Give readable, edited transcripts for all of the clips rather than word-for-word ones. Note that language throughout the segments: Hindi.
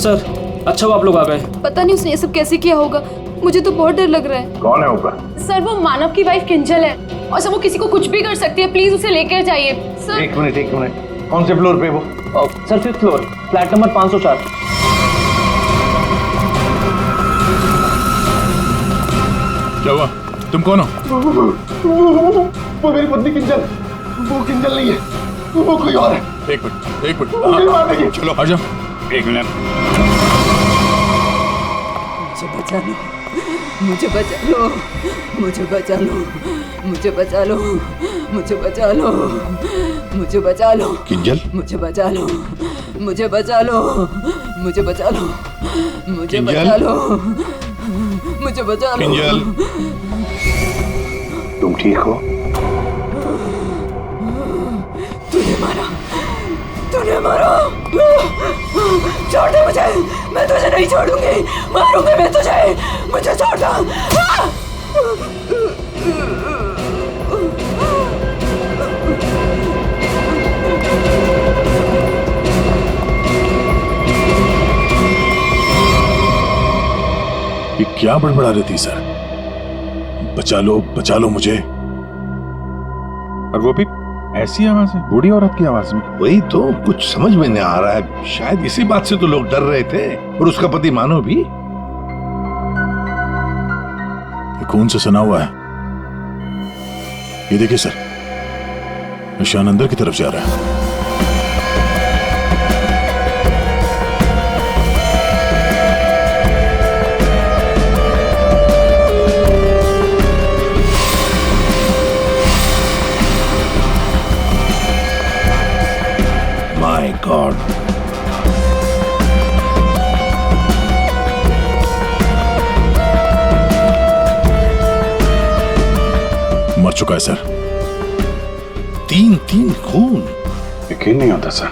सर अच्छा वो आप लोग आ गए। पता नहीं उसने ये सब कैसे किया होगा, मुझे तो बहुत डर लग रहा है। कौन है ऊपर? सर वो मानव की वाइफ किंजल है और सर वो किसी को कुछ भी कर सकती है, प्लीज उसे लेकर जाइए सर। एक मिनट, कौन से फ्लोर पे वो? Sir 5th floor, flat number 504। क्या हुआ? तुम कौन हो? वो मेरी पत्नी किंजल। वो किंजल नहीं है, वो कोई और है। एक मिनट मुझे मार देगी। चलो आ जाओ। एक मिनट। मुझे बचा लो, मुझे बचा लो, मुझे बचा लो, मुझे बचा लो, मुझे बचा लो, मुझे बचा लो। किंजल, मुझे बचा लो, मुझे बचा लो, मुझे बचा लो, मुझे बचा लो, मुझे बचा लो। किंजल, तुम ठीक हो? तूने मारा, तूने मारा। छोड़ दे मुझे, मैं तुझे नहीं छोड़ूंगी, मारूंगी मैं तुझे, मुझे छोड़ दो। ये क्या बड़बड़ा रही थी सर? बचा लो मुझे। और वो भी ऐसी आवाज है, बूढ़ी औरत की आवाज में। वही तो कुछ समझ में नहीं आ रहा है। शायद इसी बात से तो लोग डर रहे थे, और उसका पति मानव भी। ये खून से सना हुआ है। ये देखिए सर, निशान अंदर की तरफ जा रहा है। My God. मर चुका है सर। 3 खून। यकीन नहीं होता सर,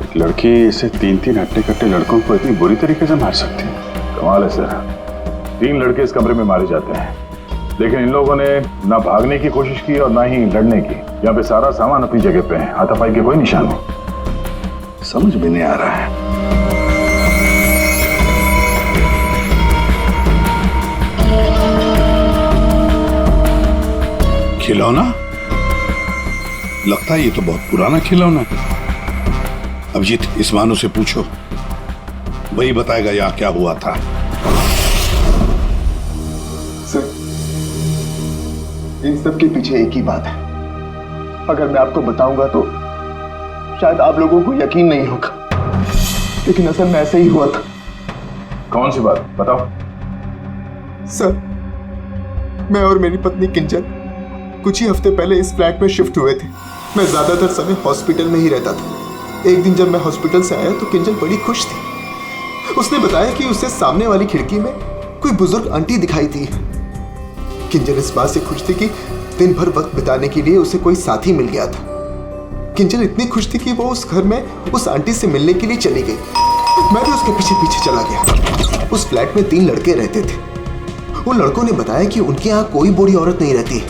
एक लड़की इसे 3 हट्टे-कट्टे लड़कों को इतनी बुरी तरीके से मार सकती है। कमाल है सर, 3 लड़के इस कमरे में मारे जाते हैं, लेकिन इन लोगों ने ना भागने की कोशिश की और ना ही लड़ने की। यहाँ पे सारा सामान अपनी जगह पे है, हाथापाई के कोई निशान नहीं। समझ में नहीं आ रहा है। खिलौना? लगता है ये तो बहुत पुराना खिलौना है। अभिजीत, इस मानो से पूछो, वही बताएगा यहाँ क्या हुआ था। सर, इन सब के पीछे एक ही बात है। अगर मैं आपको बताऊंगा तो शायद आप लोगों को यकीन नहीं होगा, लेकिन असल में ऐसे ही हुआ था। कौन सी बात बताओ? सर, मैं और मेरी पत्नी किंजल कुछ ही हफ्ते पहले इस फ्लैट में शिफ्ट हुए थे। मैं ज्यादातर समय हॉस्पिटल में ही रहता था। एक दिन जब मैं हॉस्पिटल से आया तो किंजल बड़ी खुश थी। उसने बताया कि उसे सामने वाली खिड़की में कोई बुजुर्ग आंटी दिखाई थी। किंजल इस बात से खुश थी कि दिन भर वक्त बिताने के लिए उसे कोई साथी मिल गया था। किंजल इतनी खुश थी कि वो उस घर में उस आंटी से मिलने के लिए चली गई। मैं भी उसके पीछे पीछे चला गया। उस फ्लैट में 3 लड़के रहते थे। उन लड़कों ने बताया कि उनके यहाँ कोई बूढ़ी औरत नहीं रहती,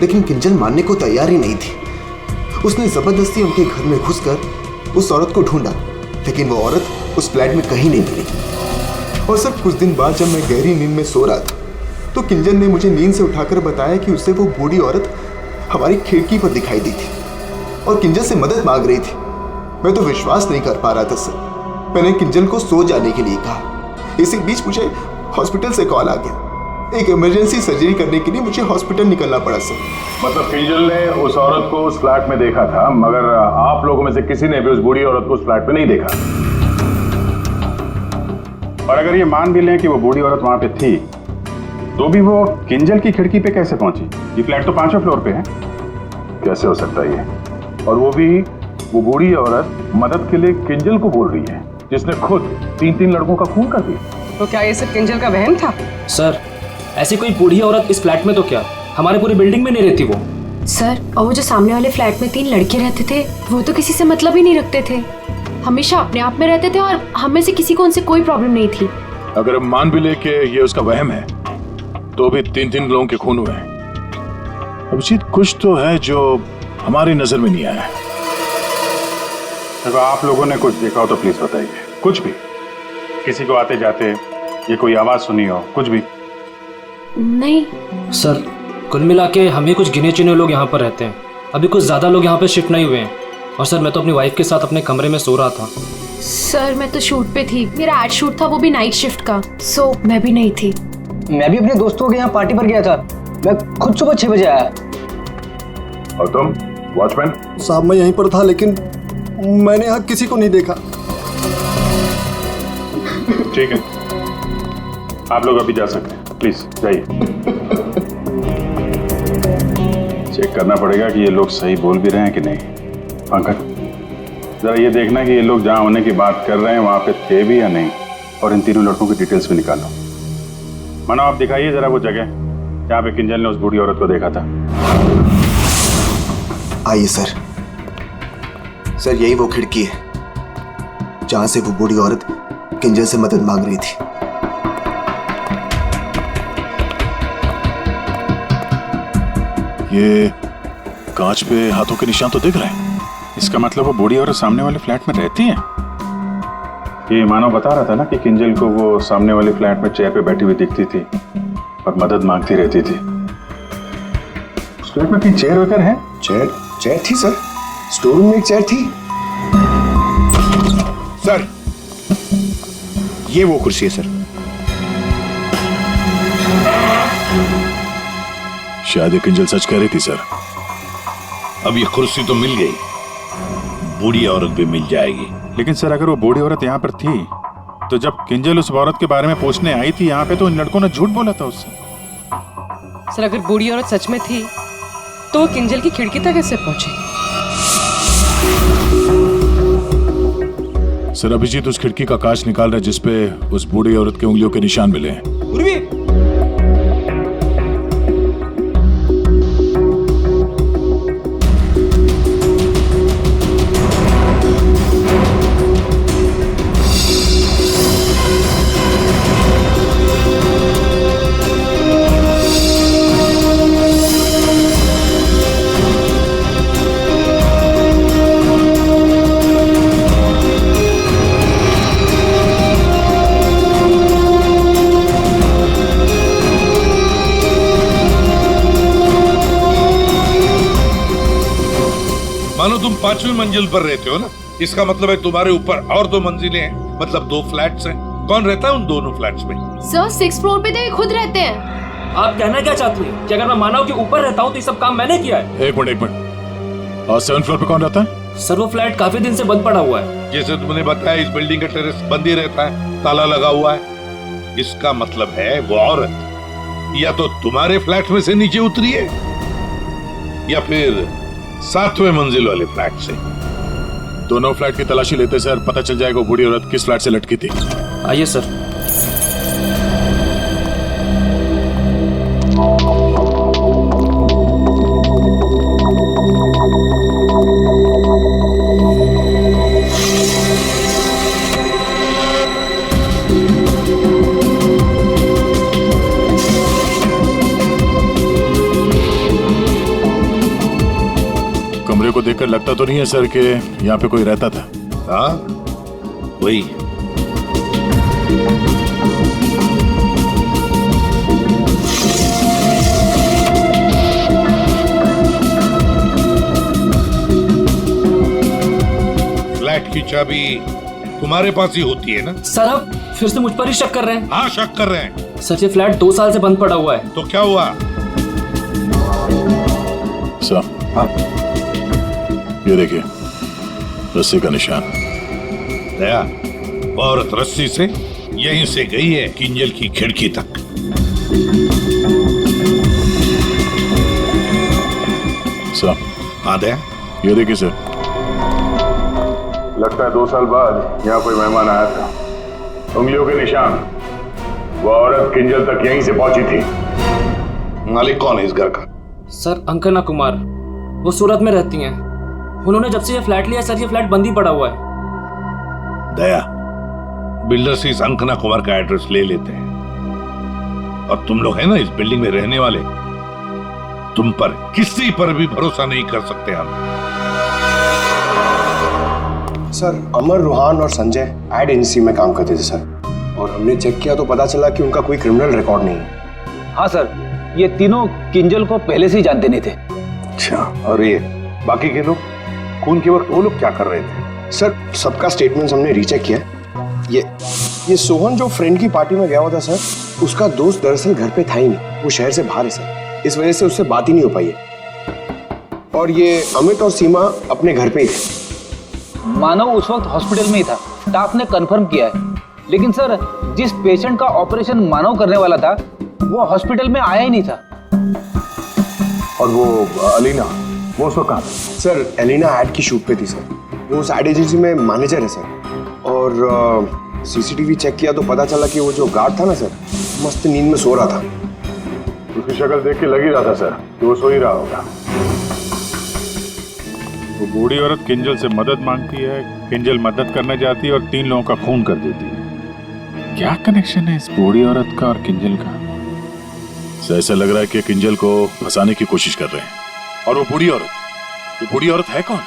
लेकिन किंजल मानने को तैयार ही नहीं थी। उसने जबरदस्ती उनके घर में घुसकर उस औरत को ढूंढा, लेकिन वो औरत उस फ्लैट में कहीं नहीं मिली। और सर, कुछ दिन बाद जब मैं गहरी नींद में सो रहा था तो किंजल ने मुझे नींद से उठाकर बताया कि उसे वो बूढ़ी औरत हमारी खिड़की पर दिखाई दी थी और किंजल से मदद मांग रही थी। मैं तो विश्वास नहीं कर पा रहा था सर। मैंने किंजल को सो जाने के लिए कहा। इसी बीच मुझे हॉस्पिटल से कॉल आ गया। एक इमरजेंसी सर्जरी करने के लिए मुझे हॉस्पिटल निकलना पड़ा सर। मतलब किंजल ने उस औरत को उस फ्लैट में देखा था, मगर आप लोगों में से किसी ने भी उस बूढ़ी औरत को उस फ्लैट में नहीं देखा। और अगर ये मान भी लें कि वो बूढ़ी औरत वहां पे थी, तो भी वो किंजल की खिड़की पे कैसे पहुंची? ये फ्लैट तो 5वें फ्लोर पे है। कैसे हो सकता है ये? और वो भी वो बूढ़ी औरत मदद के लिए किंजल को बोल रही है, जिसने खुद 3 लड़कों का खून कर दिया। तो क्या ये सब किंजल का वहम था? सर ऐसी कोई बूढ़ी औरत इस फ्लैट में तो क्या, हमारे पूरी बिल्डिंग में नहीं रहती वो। सर, और वो जो सामने वाले फ्लैट में 3 लड़के रहते थे, वो तो किसी से मतलब ही नहीं रखते थे। हमेशा अपने आप में रहते थे और हम में से किसी को उनसे कोई प्रॉब्लम नहीं थी। अगर हम मान भी ले कि ये उसका वहम है, तो भी 3 लोगों के खून हुए हैं। अभिजीत, कुछ तो है जो हमारी नजर में नहीं आया है। अगर आप लोगों ने कुछ देखा हो तो प्लीज बताइए। कुछ भी, किसी को आते जाते ये कोई आवाज सुनी हो, कुछ भी? नहीं सर, कुल मिला के हम ही कुछ गिने चुने लोग यहाँ पर रहते हैं। अभी कुछ ज़्यादा लोग यहाँ पे शिफ्ट नहीं हुए हैं। और सर, मैं तो अपनी वाइफ के साथ अपने कमरे में सो रहा था। सर, मैं तो शूट पे थी, मेरा एड शूट था, वो भी नाइट शिफ्ट का, सो मैं भी नहीं थी। मैं भी अपने दोस्तों के यहाँ पार्टी पर गया था, मैं खुद सुबह 6 बजे आया। और तुम वॉचमैन? साहब मैं यहीं पर था, लेकिन मैंने यहाँ किसी को नहीं देखा। ठीक है, आप लोग अभी जा सकते हैं, प्लीज जाइए। चेक करना पड़ेगा कि ये लोग सही बोल भी रहे हैं कि नहीं। पंकज, जरा ये देखना कि ये लोग जहां होने की बात कर रहे हैं वहां पे थे भी या नहीं, और इन तीनों लड़कों की डिटेल्स भी निकालो। मानो आप दिखाइए जरा वो जगह जहां पे किंजल ने उस बूढ़ी औरत को देखा था। आइए सर। सर, यही वो खिड़की है जहां से वो बूढ़ी औरत किंजल से मदद मांग रही थी। ये कांच पे हाथों के निशान तो दिख रहे हैं। इसका मतलब वो बूढ़ी औरत सामने वाले फ्लैट में रहती है। ये मानव बता रहा था ना कि किंजल को वो सामने वाले फ्लैट में चेयर पे बैठी हुई दिखती थी और मदद मांगती रहती थी। उस फ्लैट में कहीं चेयर वगैरह है? चेयर थी सर, स्टोर रूम में एक चेयर थी। सर, ये वो कुर्सी है सर। शायद ये किंजल सच कह रही थी सर। अब ये कुर्सी तो मिल गई, बूढ़ी औरत भी मिल जाएगी। लेकिन सर, अगर वो बूढ़ी औरत यहाँ पर थी तो जब किंजल उस औरत के बारे में पूछने आई थी यहाँ पे, तो इन लड़कों ने झूठ बोला था उससे। सर, अगर बूढ़ी औरत सच में थी तो वो किंजल की खिड़की तक कैसे पहुंची? सर, अभिजीत उस खिड़की का कांच निकाल रहा है जिसपे उस बूढ़ी औरत के उंगलियों के निशान मिले हैं। मानो तुम 5वीं मंजिल पर रहते हो ना, इसका मतलब है तुम्हारे ऊपर और 2 मंजिलें हैं, मतलब 2 फ्लैट्स हैं। कौन रहता है उन दोनों फ्लैट्स में? सर, 6th फ्लोर पे तो खुद रहते हैं। आप कहना क्या चाहती हैं कि अगर मैं मानव के ऊपर रहता हूँ तो ये सब काम मैंने किया है? एक मिनट। और 7th फ्लोर पे कौन रहता है? सर, वो फ्लैट काफी दिन से बंद पड़ा हुआ है। जैसे तुमने बताया, इस बिल्डिंग का टेरेस बंद ही रहता है, ताला लगा हुआ है। इसका मतलब है वो औरत या तो तुम्हारे फ्लैट में से नीचे उतरी है या फिर 7वें मंजिल वाले फ्लैट से। दोनों फ्लैट की तलाशी लेते सर, पता चल जाएगा वो बूढ़ी औरत किस फ्लैट से लटकी थी। आइए सर। कमरे को देखकर लगता तो नहीं है सर कि यहाँ पे कोई रहता था। हाँ, वही। फ्लैट की चाबी तुम्हारे पास ही होती है ना? सर, आप फिर से मुझ पर ही शक कर रहे हैं? हाँ, शक कर रहे हैं। सर, ये फ्लैट 2 साल से बंद पड़ा हुआ है। तो क्या हुआ? सर, ये देखिए, रस्सी का निशान। दया, औरत रस्सी से यहीं से गई है किंजल की खिड़की तक। सर। हाँ दया, ये देखिए सर। लगता है 2 साल बाद यहाँ कोई मेहमान आया था। उंगलियों के निशान, वो औरत किंजल तक यहीं से पहुंची थी। मालिक कौन है इस घर का? सर, अंकना कुमार, वो सूरत में रहती हैं। उन्होंने जब से ये फ्लैट लिया सर, ये फ्लैट बंद ही पड़ा हुआ है। दया, बिल्डर से इस अंकना कुमार का एड्रेस ले लेते हैं। और तुम लोग है ना इस बिल्डिंग में रहने वाले, तुम पर किसी पर भी भरोसा नहीं कर सकते हम। सर अमर, रोहान और संजय एड एजेंसी में काम करते थे सर, और हमने चेक किया तो पता चला कि उनका कोई क्रिमिनल रिकॉर्ड नहीं है। हाँ सर, ये तीनों किंजल को पहले से ही जानते नहीं थे। अच्छा, और ये बाकी के लोग, खून के वक्त वो लोग क्या कर रहे थे? सर सबका स्टेटमेंट हमने रीचेक किया। ये सोहन जो फ्रेंड की पार्टी में गया हुआ था सर, उसका दोस्त दरअसल घर पे था ही नहीं, वो शहर से बाहर है सर, इस वजह से उससे बात ही नहीं हो पाई है। और ये अमित और सीमा अपने घर पे ही थे। मानव उस वक्त हॉस्पिटल में ही था, स्टाफ ने कंफर्म किया है। लेकिन सर जिस पेशेंट का ऑपरेशन मानव करने वाला था वो हॉस्पिटल में आया ही नहीं था। और वो अलीना, वो उसको कहाँ? सर एलिना एड की शूट पे थी सर, वो उस एड एजेंसी में मैनेजर है सर। और सीसीटीवी चेक किया तो पता चला कि वो जो गार्ड था ना सर, मस्त नींद में सो रहा था। उसकी शक्ल देख के लग ही रहा था सर कि वो सो ही रहा होगा। वो बूढ़ी औरत किंजल से मदद मांगती है, किंजल मदद करना चाहती है और 3 लोगों का खून कर देती है। क्या कनेक्शन है इस बूढ़ी औरत का और किंजल का? ऐसा लग रहा है कि किंजल को फंसाने की कोशिश कर रहे हैं। और वो बूढ़ी औरत है कौन?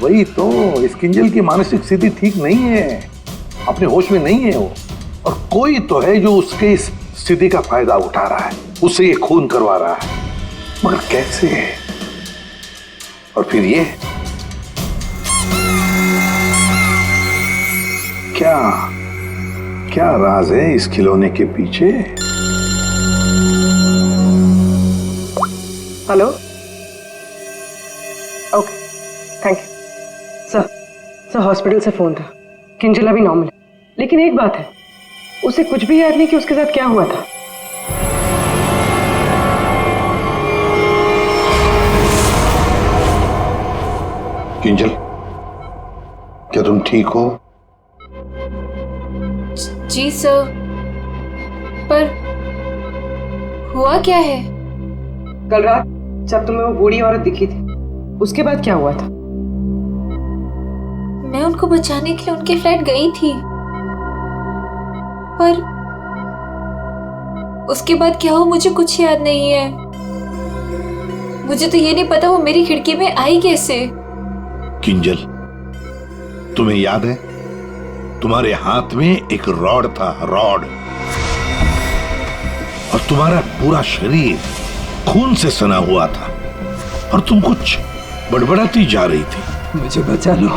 वही तो इस किंजल की मानसिक स्थिति ठीक नहीं है, अपने होश में नहीं है वो, और कोई तो है जो उसके इस स्थिति का फायदा उठा रहा है, उससे ये खून करवा रहा है, मगर कैसे? और फिर ये क्या राज है इस खिलौने के पीछे? Hello, okay, thank you. Sir hospital से फोन था, किंजल अभी नॉर्मल है, लेकिन एक बात है, उसे कुछ भी याद नहीं कि उसके साथ क्या हुआ था। किंजल, क्या तुम ठीक हो? जी सर, पर हुआ क्या है? कल रात जब तुम्हें वो बूढ़ी औरत दिखी थी, उसके बाद क्या हुआ था? मैं उनको बचाने के लिए उनके फ्लैट गई थी, पर उसके बाद क्या हुआ मुझे कुछ याद नहीं है। मुझे तो ये नहीं पता वो मेरी खिड़की में आई कैसे। किंजल, तुम्हें याद है तुम्हारे हाथ में एक रॉड था, रॉड, और तुम्हारा पूरा शरीर खून से सना हुआ था और तुम कुछ बड़बड़ाती जा रही थी। मुझे बचा लो,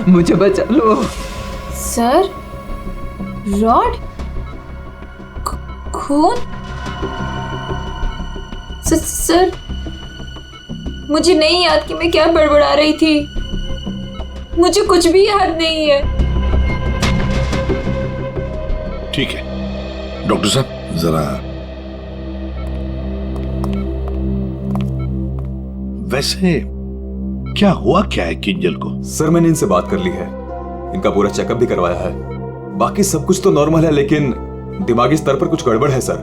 मुझे बचा लो। सर, रॉड, खून? सर, मुझे नहीं याद कि मैं क्या बड़बड़ा रही थी, मुझे कुछ भी याद नहीं है। ठीक है डॉक्टर साहब, जरा वैसे क्या हुआ क्या है किंजल को? सर मैंने इनसे बात कर ली है, इनका पूरा चेकअप भी करवाया है, बाकी सब कुछ तो नॉर्मल है, लेकिन दिमागी स्तर पर कुछ गड़बड़ है सर।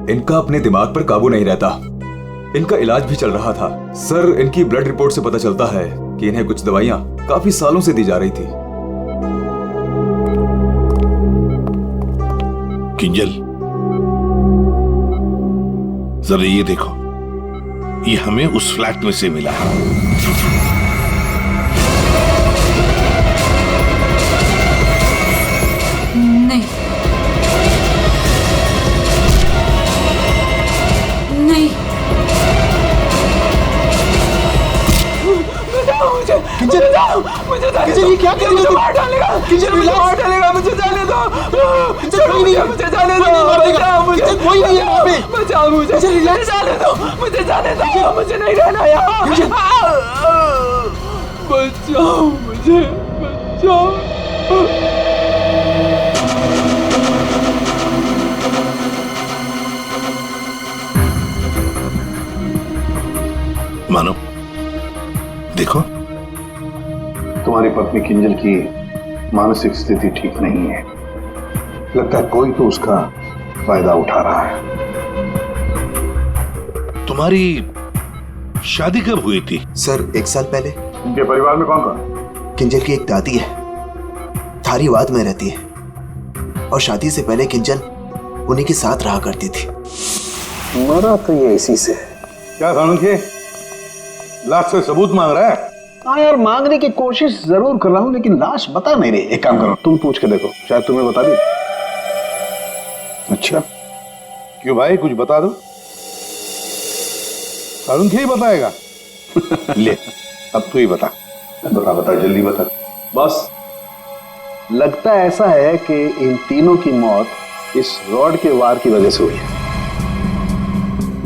इनका अपने दिमाग पर काबू नहीं रहता। इनका इलाज भी चल रहा था सर। इनकी ब्लड रिपोर्ट से पता चलता है कि इन्हें कुछ दवाइयां काफी सालों से दी जा रही थी। किंजल, जरा ये देखो, ये हमें उस फ्लैट में से मिला है। नहीं, नहीं, किंजल, किंजल ये क्या कर रही हो? मार डालेगा, किंजल मार डालेगा, मुझे जाने दो। किंजल कोई नहीं है, मुझे जाने दो, किंजल कोई नहीं है वहाँ पे। बचाओ मुझे, जाने दो, मुझे जाने दो, मुझे नहीं रहना यहाँ। बचाओ मुझे, बचाओ। मानो, देखो, तुम्हारी पत्नी किंजल की मानसिक स्थिति ठीक नहीं है, लगता है कोई तो उसका फायदा उठा रहा है। तुम्हारी शादी कब हुई थी? सर 1 साल पहले। इनके परिवार में कौन कौन? किंजल की एक दादी है, थारीवाद में रहती है, और शादी से पहले किंजल उन्हीं के साथ रहा करती थी। मरा तो ये इसी से। क्या सानुखे, लाश से सबूत मांग रहा है? हाँ यार, मांगने की कोशिश जरूर कर रहा हूँ, लेकिन लाश बता नहीं रही। एक काम करो, तुम पूछ के देखो, शायद तुम्हें बता दी। अच्छा, क्यों भाई, कुछ बता दो। अरुण क्या ही बताएगा? ले, अब तू ही बता। बता बता, जल्दी बता। बस लगता ऐसा है कि इन तीनों की मौत इस रॉड के वार की वजह से हुई है,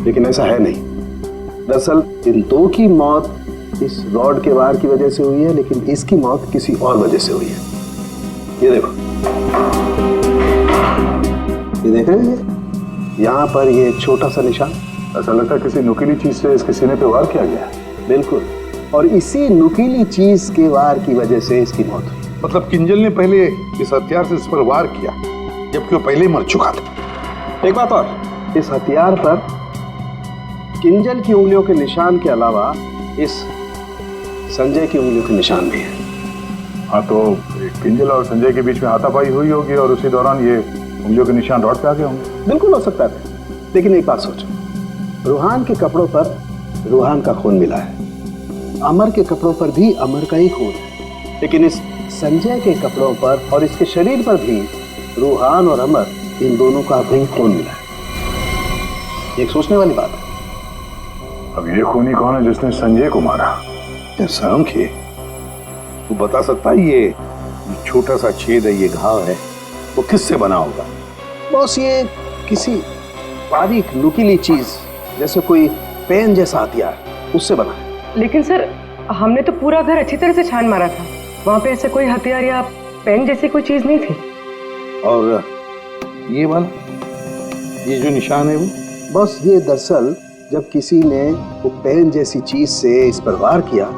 लेकिन ऐसा है नहीं। दरअसल इन दो की मौत इस रॉड के वार की वजह से हुई है, लेकिन इसकी मौत किसी और वजह से हुई है। ये देखो, ये देख रहे हैं, यहाँ पर ये छोटा सा निशान। ऐसा लगता है किसी नुकीली चीज से इसके सीने पे वार किया गया है। बिल्कुल, और इसी नुकीली चीज के वार की वजह से इसकी मौत हुई। मतलब किंजल ने पहले इस हथियार से इस पर वार किया, जबकि वो पहले ही मर चुका था। एक बात और, इस हथियार पर किंजल की उंगलियों के निशान के अलावा इस संजय की उंगलियों के निशान भी है। हाँ, तो किंजल और संजय के बीच में हाथापाई हुई होगी और उसी दौरान ये उंगलियों के निशान रॉड पे आ गए होंगे। बिल्कुल हो सकता है, लेकिन एक बात सोचो, रूहान के कपड़ों पर रूहान का खून मिला है, अमर के कपड़ों पर भी अमर का ही खून है, लेकिन इस संजय के कपड़ों पर और इसके शरीर पर भी रूहान और अमर, इन दोनों का भी खून मिला है। एक सोचने वाली बात है। अब ये खूनी कौन है जिसने संजय को मारा? शर्म खे, तू बता सकता है ये छोटा सा छेद है, ये घाव है, वो किससे बना होगा? बॉस, ये किसी बारीक नुकीली चीज जैसे कोई पेन जैसा हथियार, उससे बना है। लेकिन सर, हमने तो पूरा घर अच्छी तरह से छान मारा था, वहां पे ऐसे कोई हथियार या पेन जैसी कोई चीज नहीं थी। और ये वाला, ये जो निशान है वो? बस ये दरअसल जब किसी ने वो पेन जैसी चीज से इस पर वार किया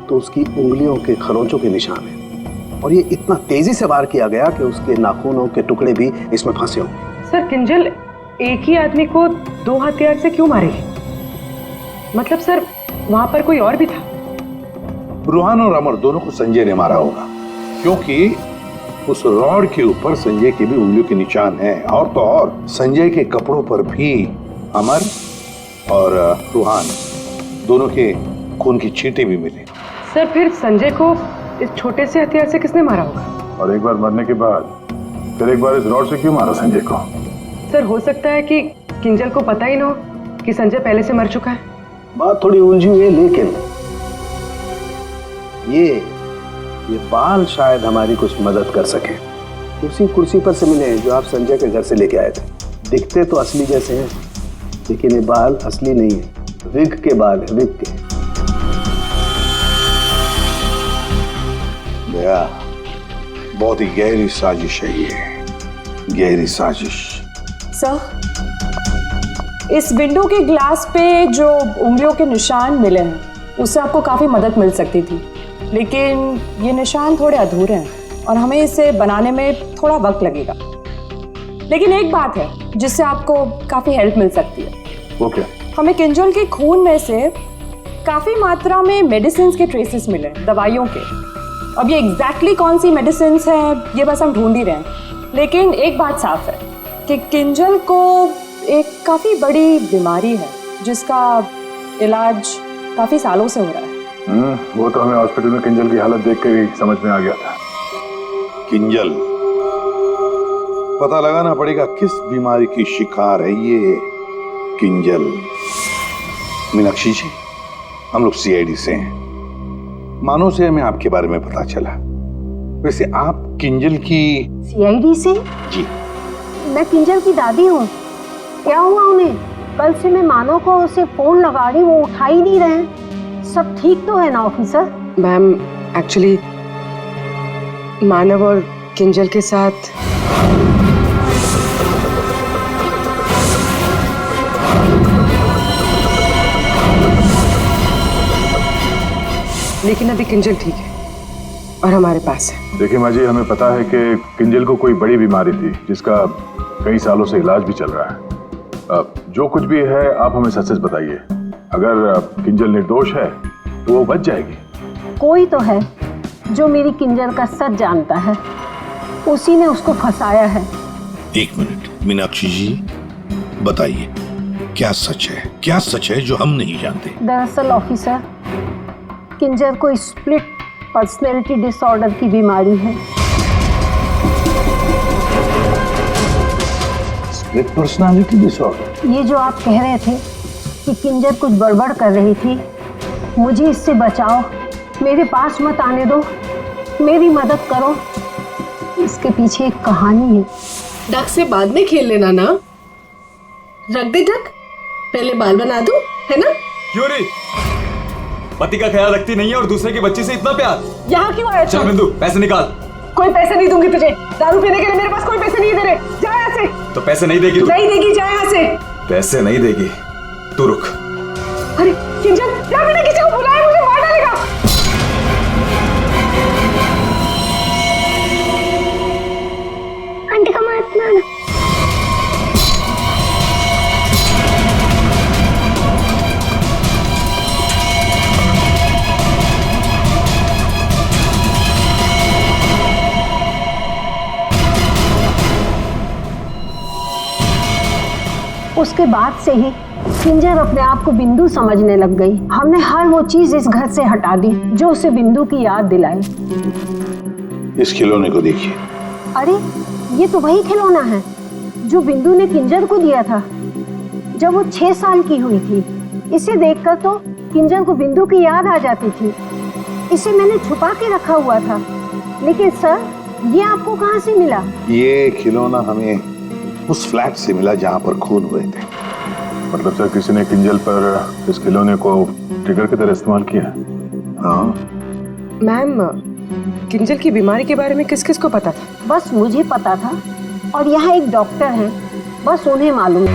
तो उसकी उंगलियों के खरोंचों के निशान है, और ये इतना तेजी से वार किया गया कि उसके नाखूनों के टुकड़े भी इसमें फंसे होंगे। सर, किंजल एक ही आदमी को दो हथियार से क्यों मारेगी? मतलब सर, वहां पर कोई और भी था? रूहान और अमर दोनों को संजय ने मारा होगा, क्योंकि उस रॉड के ऊपर संजय की भी उंगलियों के निशान हैं, और तो और संजय के कपड़ों पर भी अमर और रूहान दोनों के खून की छींटे भी मिले। सर, फिर संजय को इस छोटे से हथियार से किसने मारा होगा? और एक बार मरने के बाद फिर एक बार इस रॉड से क्यों मारा संजय को? सर, हो सकता है कि किंजल को पता ही ना हो कि संजय पहले से मर चुका है। बात थोड़ी उलझी हुई है, लेकिन ये बाल शायद हमारी कुछ मदद कर सके। उसी कुर्सी पर से मिले जो आप संजय के घर से लेके आए थे। दिखते तो असली जैसे हैं, लेकिन ये बाल असली नहीं है, विग के बाल है, विग के। बहुत ही गहरी साजिश है ये, गहरी साजिश। सर, इस विंडो के ग्लास पे जो उंगलियों के निशान मिले हैं, उससे आपको काफ़ी मदद मिल सकती थी, लेकिन ये निशान थोड़े अधूरे हैं और हमें इसे बनाने में थोड़ा वक्त लगेगा। लेकिन एक बात है जिससे आपको काफ़ी हेल्प मिल सकती है। वो क्या? हमें किंजल के खून में से काफ़ी मात्रा में मेडिसिन के ट्रेसेस मिले, दवाइयों के। अब ये एग्जैक्टली कौन सी मेडिसिन हैं ये बस हम ढूंढ ही रहे हैं, लेकिन एक बात साफ है कि किंजल को एक काफ़ी बड़ी बीमारी है जिसका इलाज काफ़ी सालों से हो रहा है। वो तो हमें हॉस्पिटल में किंजल की हालत देख कर ही समझ में आ गया था। किंजल, पता लगाना पड़ेगा किस बीमारी की शिकार है ये किंजल। मीनाक्षी जी, हम लोग सीआईडी से हैं, मानो से हमें आपके बारे में पता चला। वैसे आप किंजल की? सीआईडी से? जी। मैं किंजल की दादी हूँ। क्या हुआ उन्हें? कल से मैं मानो को उसे फोन लगा रही, वो उठा ही नहीं रहे। सब ठीक तो है ना ऑफिसर? मैम, एक्चुअली मानव और किंजल के साथ लेकिन अभी किंजल ठीक है और हमारे पास है। देखिए माँ जी, हमें पता है कि किंजल को कोई बड़ी बीमारी थी जिसका कई सालों से इलाज भी चल रहा है। जो कुछ भी है आप हमें सच सच बताइए। अगर किंजल निर्दोष है तो वो बच जाएगी। कोई तो है जो मेरी किंजल का सच जानता है, उसी ने उसको फंसाया है। एक मिनट मीनाक्षी जी, बताइए क्या सच है, क्या सच है जो हम नहीं जानते? दरअसल ऑफिसर, किंजर को स्प्लिट पर्सनैलिटी डिसऑर्डर की बीमारी है। Split personality disorder? ये जो आप कह रहे थे कि किंजर कुछ गड़बड़ कर रही थी, मुझे इससे बचाओ, मेरे पास मत आने दो, मेरी मदद करो। इसके पीछे एक कहानी है। डक से बाद में खेल लेना ना। रख दे डक, पहले बाल बना दूं, है ना? क्यों रे? पति का ख्याल रखती नहीं है और दूसरे की बच्ची से इतना प्यार। यहाँ क्यों आया? चल बिंदु, पैसे निकाल। कोई पैसे नहीं दूंगी तुझे, दारू पीने के लिए मेरे पास कोई पैसे नहीं दे रहे। जा यहाँ से। तो पैसे नहीं देगी तू? नहीं देगी, जा यहाँ से। पैसे नहीं देगी, तू रुक। अरे किंजल, क्या मैंने किसी को बुलाया? मुझे मार डालेगा। आंटी का मत मारना। उसके बाद से ही किंजर अपने आप को बिंदु समझने लग गई। हमने हर वो चीज इस घर से हटा दी जो उसे बिंदु की याद दिलाए। इस खिलौने को देखिए। अरे ये तो वही खिलौना है जो बिंदु ने किंजर को दिया था जब वो 6 साल की हुई थी। इसे देखकर तो किंजर को बिंदु की याद आ जाती थी। इसे मैंने छुपा के रखा हुआ था। लेकिन सर, ये आपको कहाँ से मिला? ये खिलौना हमें उस फ्लैट से मिला जहां पर खून हुए थे। मतलब सर, किसी ने किंजल पर इस खिलौने को ट्रिगर की तरह इस्तेमाल किया? हाँ मैम, किंजल की बीमारी के बारे में किस किस को पता था? बस मुझे पता था और यहाँ एक डॉक्टर हैं, बस उन्हें मालूम।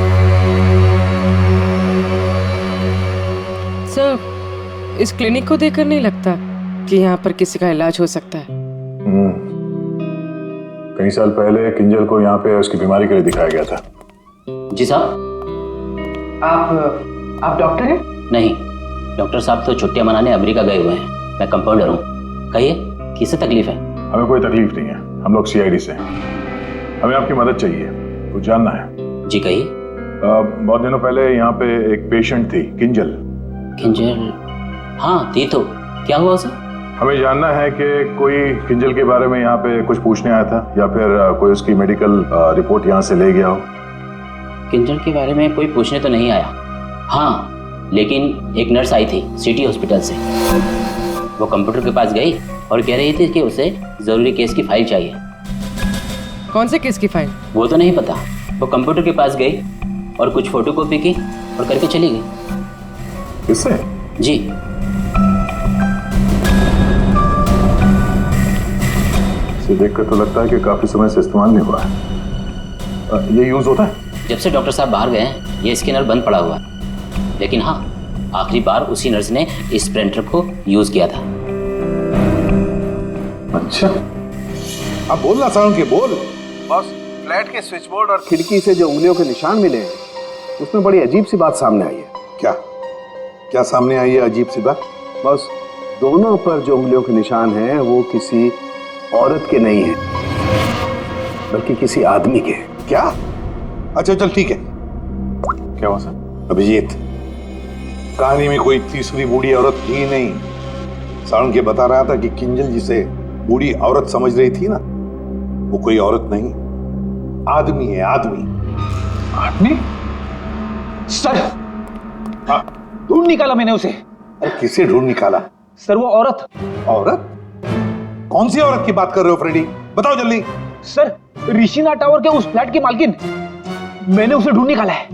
सर, इस क्लिनिक को देखकर नहीं लगता कि यहाँ पर किसी का इलाज हो सकता है। कई साल पहले किंजल को यहाँ पे उसकी बीमारी के लिए दिखाया गया था। जी साहब। आप डॉक्टर हैं? नहीं, डॉक्टर साहब तो छुट्टियां मनाने अमेरिका गए हुए हैं। मैं कंपाउंडर हूँ। कहिए, किससे तकलीफ है? हमें कोई तकलीफ नहीं है, हम लोग CID से हैं। हमें आपकी मदद चाहिए, कुछ जानना है। जी कहिए। बहुत दिनों पहले यहाँ पे एक पेशेंट थी, किंजल। किंजल? हाँ थी तो, क्या हुआ उसे? हमें जानना है कि कोई किंजल के बारे में यहाँ पे कुछ पूछने आया था या फिर कोई उसकी मेडिकल रिपोर्ट यहाँ से ले गया हो। किंजल के बारे में कोई पूछने तो नहीं आया। हाँ, लेकिन एक नर्स आई थी सिटी हॉस्पिटल से। वो कंप्यूटर के पास गई और कह रही थी कि उसे जरूरी केस की फाइल चाहिए। कौन से केस की फाइल? वो तो नहीं पता। वो कंप्यूटर के पास गई और कुछ फोटोकॉपी की और करके चली गई। किससे? जी। इसे देखकर तो लगता है कि काफी समय से इस्तेमाल नहीं हुआ है। ये यूज होता है? जब से डॉक्टर साहब बाहर गए हैं ये स्कैनर बंद पड़ा हुआ है। लेकिन हाँ, आखिरी बार उसी नर्स ने इस प्रिंटर को यूज किया था। अच्छा, अब बोलना साउंड के बोल। बॉस, फ्लैट के स्विच बोर्ड और खिड़की से जो उंगलियों के निशान मिले हैं उसमें बड़ी अजीब सी बात सामने आई है। क्या क्या सामने आई है अजीब सी बात? बस, दोनों पर जो उंगलियों के निशान हैं वो किसी औरत के नहीं है बल्कि किसी आदमी के। क्या? अच्छा चल ठीक है। क्या हुआ सर? अभिजीत, कहानी में कोई तीसरी बूढ़ी औरत थी नहीं। साउंड के बता रहा था कि किंजल जिसे बूढ़ी औरत समझ रही थी ना, वो कोई औरत नहीं, आदमी है। आदमी? आदमी? सर, हाँ, ढूंढ निकाला मैंने उसे। अरे किसे ढूंढ निकाला? सर, वो औरत। औरत? कौन सी औरत की बात कर रहे हो फ्रेडी? बताओ जल्दी। सर, ऋषिना टावर के उस फ्लैट की मालकिन, मैंने उसे ढूंढ निकाला है।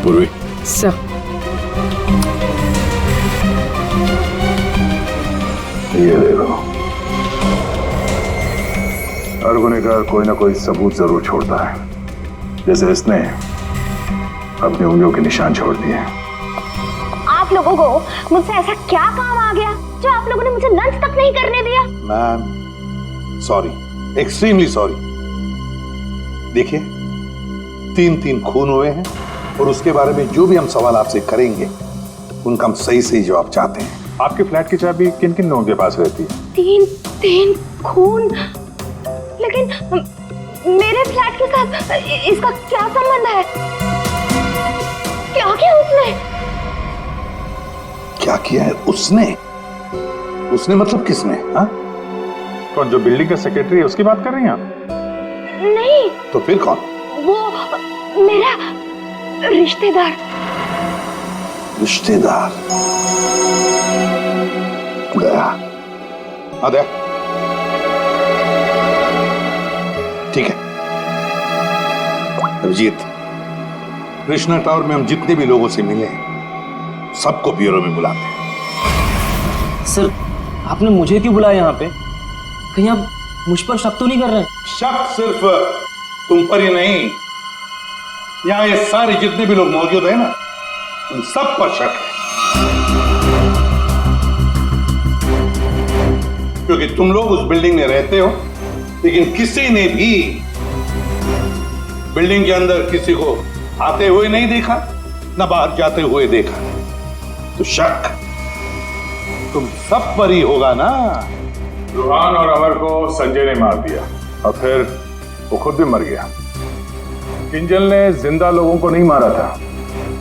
पूर्वी, सर, ये देखो, हर गुनहगार कोई ना कोई सबूत जरूर छोड़ता है, जैसे इसने अपनी उंगलियों के निशान छोड़ दिए। आप आप लोगों को मुझसे ऐसा क्या काम आ गया जो आप लोगों ने मुझे लंच तक नहीं करने दिया? Ma'am sorry, extremely sorry. देखिए 3 खून हुए हैं और उसके बारे में जो भी हम सवाल आपसे करेंगे उनका हम सही सही जवाब चाहते हैं। आपके फ्लैट की चाबी किन किन लोगों के पास रहती है? 3 खून, लेकिन मेरे फ्लैट के साथ इसका क्या संबंध है? क्या किया उसने? क्या किया है उसने? उसने मतलब किसने? हाँ? कौन, जो बिल्डिंग का सेक्रेटरी है उसकी बात कर रही हैं आप? नहीं। तो फिर कौन? वो मेरा रिश्तेदार। रिश्तेदार गया। आदे ठीक है अभिजीत, कृष्णा टावर में हम जितने भी लोगों से मिले सबको ब्यूरो में बुलाते हैं। सर आपने मुझे क्यों बुलाया यहाँ पे? कहीं आप मुझ पर शक तो नहीं कर रहे? शक सिर्फ तुम पर ही नहीं, यहाँ ये सारे जितने भी लोग मौजूद हैं ना, उन सब पर शक है। क्योंकि तुम लोग उस बिल्डिंग में रहते हो, लेकिन किसी ने भी बिल्डिंग के अंदर किसी को आते हुए नहीं देखा, ना बाहर जाते हुए देखा। तो शक तुम सब पर ही होगा ना। रूहान और अमर को संजय ने मार दिया और फिर वो खुद भी मर गया। किंजल ने जिंदा लोगों को नहीं मारा था,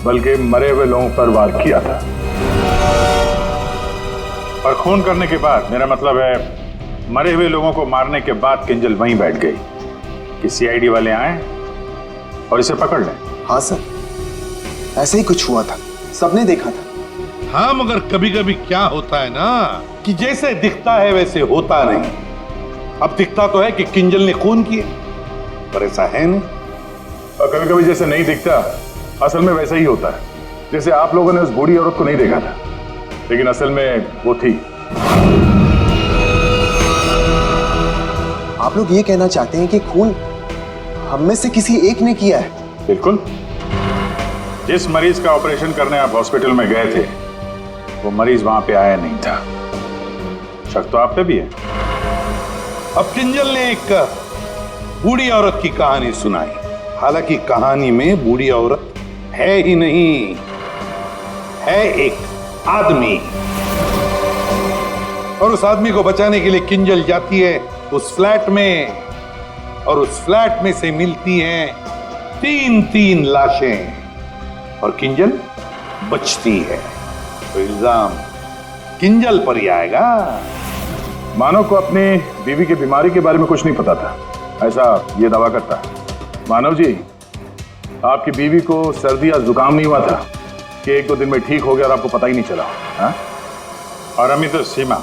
बल्कि मरे हुए लोगों पर वार किया था। और खून करने के बाद, मेरा मतलब है मरे हुए लोगों को मारने के बाद किंजल वहीं बैठ गई कि सीआईडी वाले आए और इसे पकड़ लें। हाँ सर, ऐसे ही कुछ हुआ था, सबने देखा था। हाँ, मगर कभी कभी क्या होता है ना कि जैसे दिखता है वैसे होता नहीं। अब दिखता तो है कि किंजल ने खून किए, पर ऐसा है नहीं। और कभी कभी जैसे नहीं दिखता, असल में वैसा ही होता है। जैसे आप लोगों ने उस बूढ़ी औरत को नहीं देखा था, लेकिन असल में वो थी। आप लोग ये कहना चाहते हैं कि खून हम में से किसी एक ने किया है? बिल्कुल। जिस मरीज का ऑपरेशन करने आप हॉस्पिटल में गए थे, वो मरीज वहां पे आया नहीं था। शक तो आप पे भी है। अब किंजल ने एक बूढ़ी औरत की कहानी सुनाई, हालांकि कहानी में बूढ़ी औरत है ही नहीं, है एक आदमी। और उस आदमी को बचाने के लिए किंजल जाती है उस फ्लैट में, और उस फ्लैट में से मिलती हैं 3 लाशें, और किंजल बचती है। तो इल्जाम किंजल पर ही आएगा। मानव को अपनी बीवी की बीमारी के बारे में कुछ नहीं पता था, ऐसा ये दावा करता है। मानव जी, आपकी बीवी को सर्दी या जुकाम नहीं हुआ था कि 1-2 दिन में ठीक हो गया और आपको पता ही नहीं चला? हाँ? और अमित तो सीमा,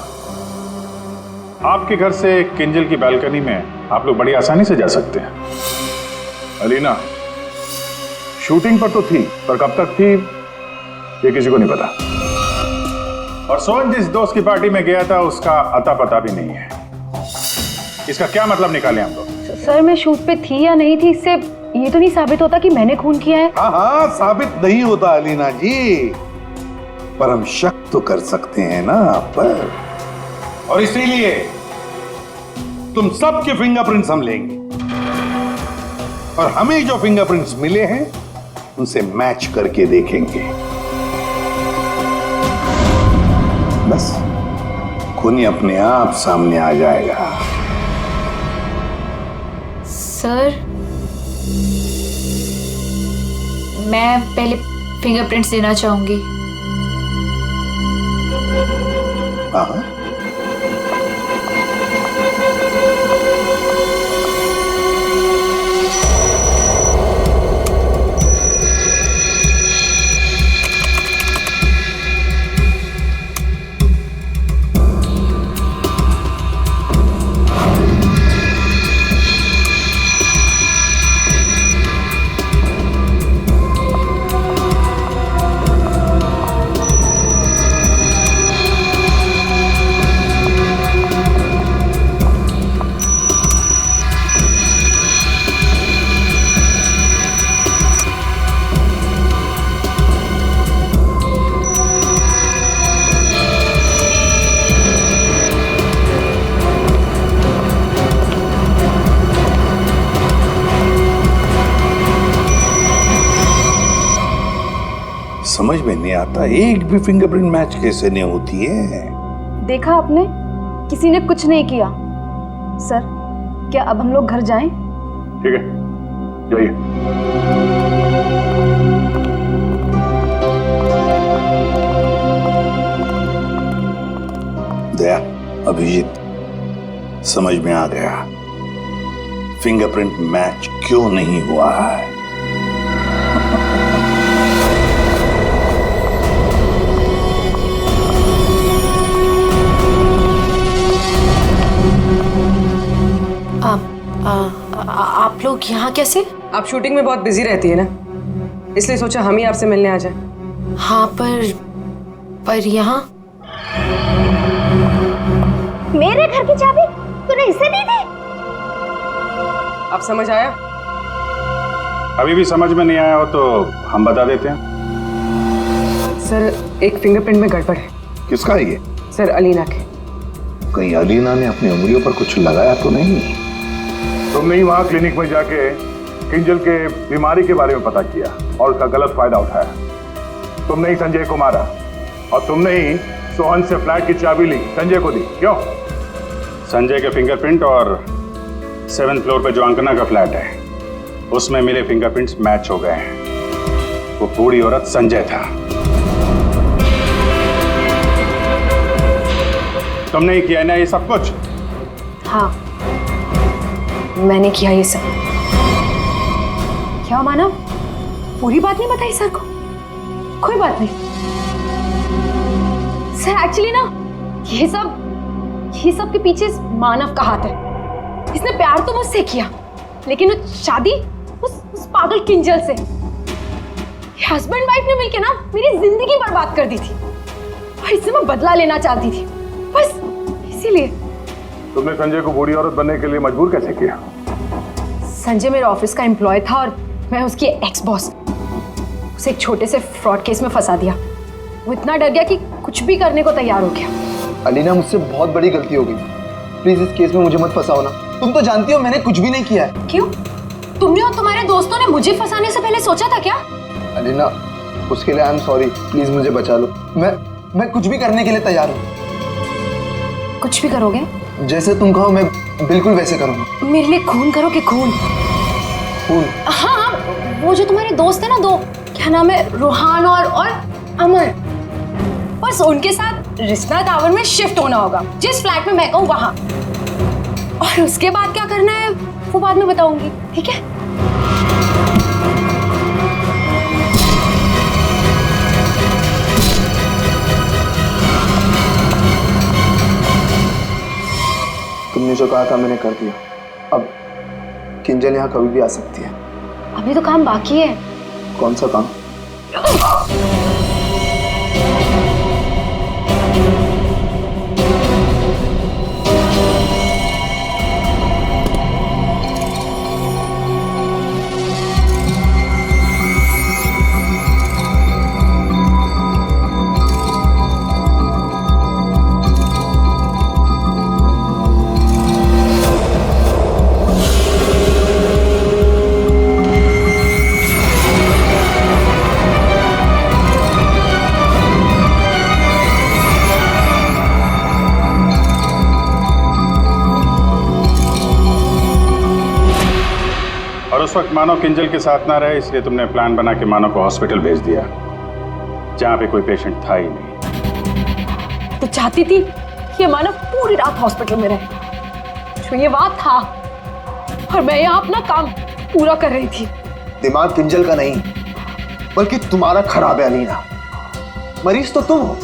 आपके घर से किंजल की बालकनी में आप लोग बड़ी आसानी से जा सकते हैं। अलीना शूटिंग पर तो थी, पर कब तक थी ये किसी को नहीं पता। और सोहन जिस दोस्त की पार्टी में गया था उसका अता पता भी नहीं है। इसका क्या मतलब निकाले हम लोग? सर मैं शूट पे थी या नहीं थी, इससे ये तो नहीं साबित होता कि मैंने खून किया है। हाँ, साबित नहीं होता अलीना जी, पर हम शक तो कर सकते हैं ना आप पर। और इसीलिए तुम सबके फिंगरप्रिंट्स हम लेंगे, और हमें जो फिंगरप्रिंट्स मिले हैं उनसे मैच करके देखेंगे। बस खूनी अपने आप सामने आ जाएगा। सर मैं पहले फिंगरप्रिंट्स देना चाहूंगी। हाँ, समझ में नहीं आता, एक भी फिंगरप्रिंट मैच कैसे नहीं होती है। देखा आपने, किसी ने कुछ नहीं किया। सर, क्या अब हम लोग घर जाएं? ठीक है, जाइए। दया, अभिजीत, समझ में आ गया फिंगरप्रिंट मैच क्यों नहीं हुआ है। आप लोग यहाँ कैसे? आप शूटिंग में बहुत बिजी रहती है ना, इसलिए सोचा हम ही आपसे मिलने आ जाएं। हाँ, पर यहाँ मेरे घर की चाबी तूने इसे दी थी? अब समझ आया? अभी भी समझ में नहीं आया हो तो हम बता देते हैं। सर, एक फिंगरप्रिंट में गड़बड़ है। किसका है ये? सर, अलीना के। कहीं अलीना ने अपनी उंगलियों पर कुछ लगाया तो नहीं? तुमने ही वहां क्लिनिक में जाके किंजल के बीमारी के बारे में पता किया और उसका गलत फायदा उठाया। तुमने ही संजय को मारा और तुमने ही सोहन से फ्लैट की चाबी ली, संजय को दी। क्यों? संजय के फिंगरप्रिंट और 7th फ्लोर पे जो अंकना का फ्लैट है उसमें मिले फिंगरप्रिंट्स मैच हो गए हैं। वो बूढ़ी औरत संजय था। तुमने ही किया ना ये सब कुछ? हाँ, मैंने किया ये सब। क्या मानव, पूरी बात नहीं बताई सर को? कोई बात नहीं सर, एक्चुअली ना ये सब के पीछे मानव का हाथ है। इसने प्यार तो मुझसे किया, लेकिन वो शादी उस पागल किंजल से। हस्बैंड वाइफ ने मिलकर ना मेरी जिंदगी बर्बाद कर दी थी और इससे मैं बदला लेना चाहती थी, बस इसीलिए। तुमने संजय को बूढ़ी औरत बनने के लिए मजबूर कैसे किया? संजय मेरे ऑफिस का एम्प्लॉय था और मैं उसकी एक्स बॉस। उसे एक छोटे से फ्रॉड केस में फंसा दिया। वो इतना डर गया कि कुछ भी करने को तैयार हो गया। अलीना, मुझसे बहुत बड़ी गलती हो गई, प्लीज इस केस में मुझे मत फंसाओ ना। तुम तो जानती हो मैंने कुछ भी नहीं किया है। क्यों? तुमने और तुम्हारे दोस्तों ने मुझे फंसाने से पहले सोचा था क्या? अलीना, उसके लिए आई एम सॉरी, प्लीज मुझे बचा लो। मैं कुछ भी करने के लिए तैयार हूँ। कुछ भी करोगे? जैसे तुम कहो मैं बिल्कुल वैसे करूँगा। मेरे लिए खून करोगे? खून? हाँ, वो जो तुम्हारे दोस्त है ना, दो, क्या नाम है, रोहान और अमर, बस उनके साथ रिश्ता टावर में शिफ्ट होना होगा, जिस फ्लैट में मैं कहूँ वहां। और उसके बाद क्या करना है वो बाद में बताऊंगी, ठीक है? तुमने जो कहा था मैंने कर दिया। अब किंजल यहाँ कभी भी आ सकती है। अभी तो काम बाकी है। कौन सा काम? उस वक्त मानव किंजल के साथ ना रहे, इसलिए तुमने प्लान बना के मानव को हॉस्पिटल भेज दिया जहां पे कोई पेशेंट था ही नहीं। तो चाहती थी कि मानव पूरी रात हॉस्पिटल में रहे, जो ये बात था, और मैं यहाँ अपना काम पूरा कर रही थी। दिमाग किंजल का नहीं बल्कि तुम्हारा खराब है अलीना। मरीज तो तुम हो।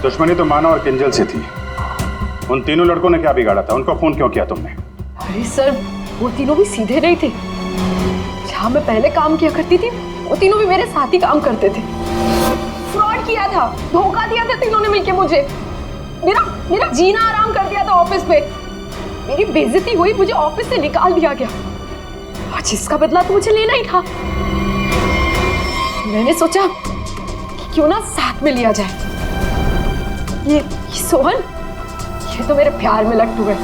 दुश्मनी तो मानव और किंजल से थी। उन तीनों लड़कों ने क्या बिगाड़ा था? उनको फोन क्यों किया तुमने? अरे सर, वो तीनों भी सीधे नहीं थे। जहाँ मैं पहले काम किया करती थी वो तीनों भी मेरे साथ ही काम करते थे। फ्रॉड किया था, धोखा दिया था तीनों ने मिलके मुझे। मेरा जीना आराम कर दिया था ऑफिस पे। मेरी बेइज्जती हुई, मुझे ऑफिस से निकाल दिया गया और जिसका बदला तो मुझे लेना ही था। मैंने सोचा कि क्यों ना साथ में लिया जाए। ये सोहन, ये तो मेरे प्यार में लट्टू है।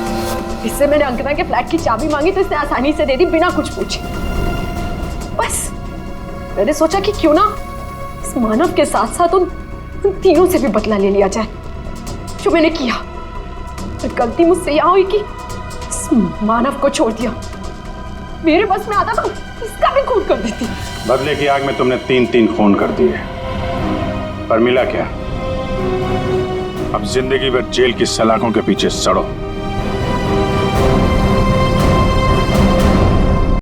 इससे मैंने अंकना के फ्लैट की चाबी मांगी तो इसने आसानी से दे दी, बिना कुछ पूछे। बस मैंने सोचा कि क्यों ना इस इस मानव के साथ साथ उन तीनों से भी बदला ले लिया जाए जो मैंने किया। और गलती मुझसे यहां हुई कि इस मानव को छोड़ दिया। मेरे बस में आता तो इसका भी खून कर देती। बदले की आग में तुमने 3 खून कर दिए, पर मिला क्या? अब जिंदगी भर जेल की सलाखों के पीछे सड़ो।